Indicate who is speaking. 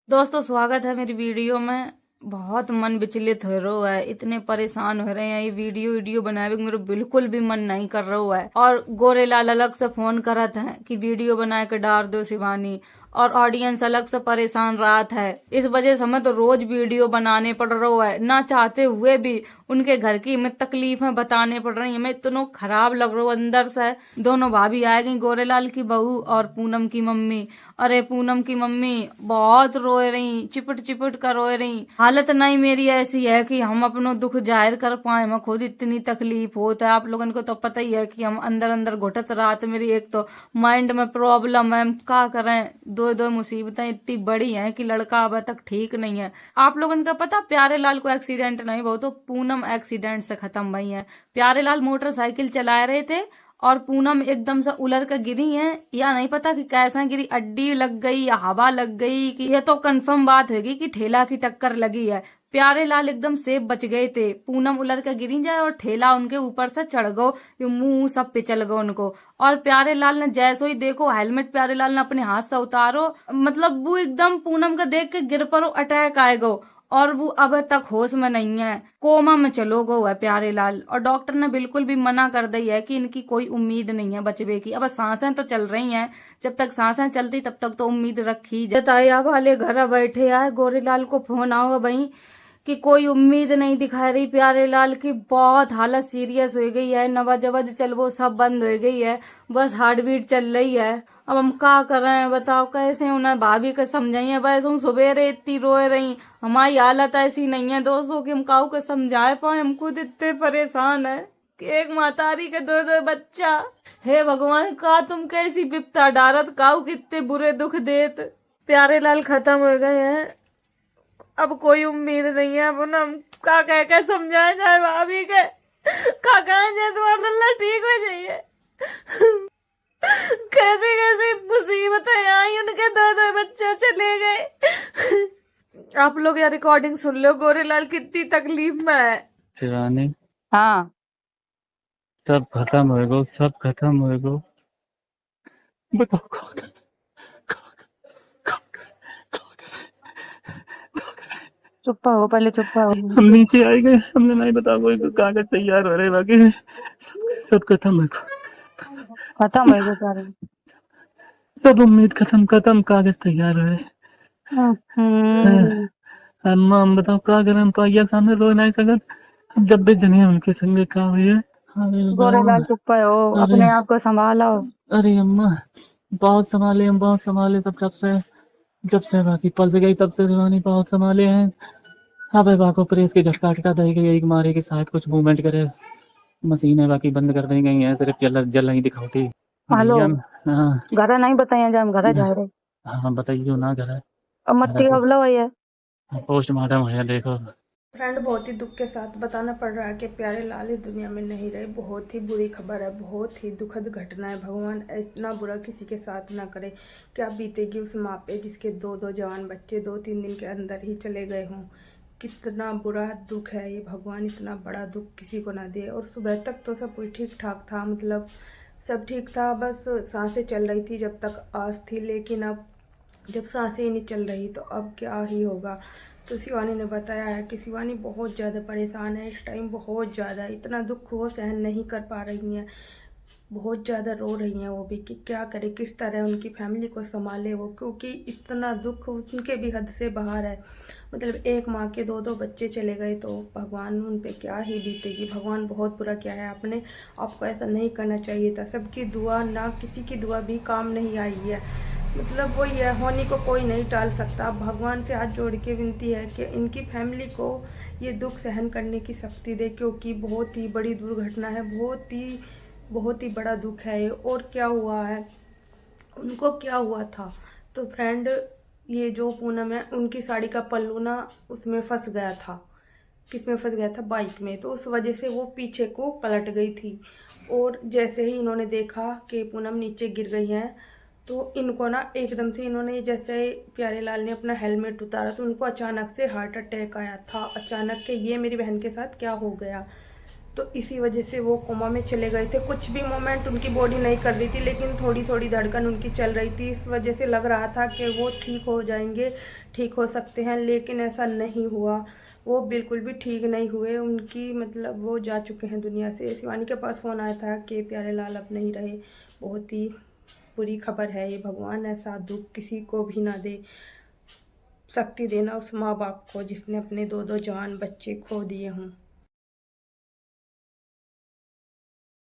Speaker 1: दोस्तों स्वागत है मेरी वीडियो में। बहुत मन विचलित हो रहा है, इतने परेशान हो रहे हैं। ये वीडियो बनाए मेरे बिल्कुल भी मन नहीं कर रहा है। और गोरेलाल अलग से फोन करत है कि वीडियो बना के डाल दो शिवानी, और ऑडियंस अलग से परेशान रात है। इस वजह से हमें तो रोज वीडियो बनाने पड़ रहा है, ना चाहते हुए भी। उनके घर की हमें तकलीफें बताने पड़ रही है, हमें इतना खराब लग रहा है अंदर से। दोनों भाभी आ गई, गोरेलाल की बहू और पूनम की मम्मी। अरे पूनम की मम्मी बहुत रोए रही, चिपट चिपट कर रोए रही। हालत नहीं मेरी ऐसी है कि हम अपनो दुख जाहिर कर पाए, हमें खुद इतनी तकलीफ होता है। आप लोगों को तो पता ही है कि हम अंदर अंदर घुटत रात। मेरी एक तो माइंड में प्रॉब्लम है, हम क्या करें। दो दो मुसीबतें इतनी बड़ी हैं कि लड़का अब तक ठीक नहीं है। आप लोगों को पता प्यारे लाल को एक्सीडेंट नहीं, वो तो पूनम एक्सीडेंट से खत्म भई है। प्यारे लाल मोटरसाइकिल चला रहे थे और पूनम एकदम से उलर कर गिरी है, या नहीं पता कि कैसा गिरी, अड्डी लग गई या हवा लग गई। कि ये तो कंफर्म बात होगी कि ठेला की टक्कर लगी है। प्यारे लाल एकदम सेफ बच गए थे। पूनम उलर कर गिरी जाए और ठेला उनके ऊपर से चढ़ गो, ये मुंह सब पिचल गो उनको। और प्यारे लाल ने जैसो ही देखो हेलमेट प्यारे लाल ने अपने हाथ से उतारो, मतलब वो एकदम पूनम का देख के गिर पड़ो, अटैक आएगो। और वो अब तक होश में नहीं है, कोमा में चलो गो है प्यारे लाल। और डॉक्टर ने बिल्कुल भी मना कर दी है कि इनकी कोई उम्मीद नहीं है बचने की। अब सांसें तो चल रही हैं, जब तक सांसें चलती तब तक तो उम्मीद रखी जताया वाले घर बैठे आए। गोरेलाल को फोन आओ भाई कि कोई उम्मीद नहीं दिखा रही प्यारे लाल की, बहुत हालत सीरियस हो गई है। नवाज जवाज चल वो सब बंद हो गई है, बस हार्ट बीट चल रही है। अब हम क्या कर रहे हैं बताओ, कैसे उन्हें भाभी को समझाइए। वैसे हम सुबेरे इतनी रोए रही, हमारी हालत ऐसी नहीं है दोस्तों कि हम काऊ को समझा पाए। हम खुद इतने परेशान है कि एक मातारी के दो दो बच्चा। हे भगवान का तुम कैसी विपता डारत, काऊ कितने बुरे दुख देत। प्यारे लाल खत्म हो गए हैं, अब कोई उम्मीद नहीं है। अब ना हम का कह के समझाए जाए भाभी के, का कहे जाए तुम्हारा लल्ला ठीक हो जाइए। कैसी कैसी मुसीबतें आई, उनके दो दो बच्चे चले गए। आप लोग यार रिकॉर्डिंग सुन लो, गोरेलाल कितनी तकलीफ में है।
Speaker 2: शिवानी
Speaker 1: हाँ
Speaker 2: सब खत्म हो गो, सब खत्म हो गो। बताओ क्या कर,
Speaker 1: चुप हो, पहले चुप हो।
Speaker 2: हम नीचे आए गए, हमने नहीं बता कोई कागज तैयार हो रहे, बाकी सब खत्म हो गो,
Speaker 1: खत्म हो गए सारे।
Speaker 2: सब उम्मीद खत्म, खत्म कागज तैयार हो रहे। अम्मा हम बताओ क्या करें, हम पाइया के सामने रो नहीं सकत। हम जब भी जने उनके संग क्या हुई है।
Speaker 1: गोरेलाल चुप हो,
Speaker 2: अरे
Speaker 1: अपने आप को संभालो।
Speaker 2: अरे अम्मा बहुत संभाले, हम बहुत संभाले, सब जब से बाकी फंस गई तब से शिवानी बहुत संभाले हैं। अबे बाको प्रेस के झटका झटका दे गई, एक मारे के साथ कुछ मूवमेंट करे, मशीनें बाकी बंद कर दी गई हैं, सिर्फ जल नहीं दिखाती
Speaker 1: हेलो,
Speaker 2: भैया। हाँ
Speaker 1: घर नहीं बताइए जब हम घर जा रहे।
Speaker 2: हाँ बताइयो ना, घर
Speaker 1: अब मट्टी अबला है।
Speaker 2: पोस्टमार्टम है, देखो।
Speaker 3: फ्रेंड, बहुत ही दुख के साथ बताना पड़ रहा है कि प्यारे लाल इस दुनिया में नहीं रहे। बहुत ही बुरी खबर है, बहुत ही दुखद घटना है। भगवान इतना बुरा किसी के साथ ना करे। क्या बीतेगी उस माँ पे जिसके दो दो जवान बच्चे 2-3 दिन के अंदर ही चले गए हों। कितना बुरा दुख है ये, भगवान इतना बड़ा दुख किसी को ना दे। और सुबह तक तो सब कुछ ठीक ठाक था, मतलब सब ठीक था, बस सांसें चल रही थी जब तक आस थी। लेकिन अब जब सांसें ही नहीं चल रही तो अब क्या ही होगा। तो शिवानी ने बताया है कि शिवानी बहुत ज़्यादा परेशान है इस टाइम, बहुत ज़्यादा। इतना दुख वो सहन नहीं कर पा रही हैं, बहुत ज़्यादा रो रही हैं वो भी कि क्या करे, किस तरह उनकी फैमिली को संभाले वो, क्योंकि इतना दुख उनके भी हद से बाहर है। मतलब एक माँ के दो दो बच्चे चले गए तो भगवान उन पे क्या ही बीतेगी। भगवान बहुत बुरा किया है आपने, आपको ऐसा नहीं करना चाहिए था। सबकी दुआ, ना किसी की दुआ भी काम नहीं आई है। मतलब वही है, होने को कोई नहीं टाल सकता। भगवान से हाथ जोड़ के विनती है कि इनकी फैमिली को ये दुख सहन करने की शक्ति दे, क्योंकि बहुत ही बड़ी दुर्घटना है, बहुत ही बड़ा दुख है ये। और क्या हुआ है, उनको क्या हुआ था। तो फ्रेंड, ये जो पूनम है उनकी साड़ी का पल्लू ना उसमें फंस गया था। किस में फंस गया था, बाइक में। तो उस वजह से वो पीछे को पलट गई थी। और जैसे ही इन्होंने देखा कि पूनम नीचे गिर गई हैं, तो इनको ना एकदम से, इन्होंने जैसे प्यारे लाल ने अपना हेलमेट उतारा तो उनको अचानक से हार्ट अटैक आया था। अचानक के ये मेरी बहन के साथ क्या हो गया। तो इसी वजह से वो कोमा में चले गए थे। कुछ भी मोमेंट उनकी बॉडी नहीं कर रही थी, लेकिन थोड़ी थोड़ी धड़कन उनकी चल रही थी। इस वजह से लग रहा था कि वो ठीक हो जाएंगे, ठीक हो सकते हैं, लेकिन ऐसा नहीं हुआ। वो बिल्कुल भी ठीक नहीं हुए। उनकी मतलब वो जा चुके हैं दुनिया से। शिवानी के पास फ़ोन आया था कि प्यारे लाल अब नहीं रहे। बहुत ही बुरी खबर है ये। भगवान ऐसा दुख किसी को भी ना दे। शक्ति देना उस माँ बाप को जिसने अपने 2-2 जवान बच्चे खो दिए हों।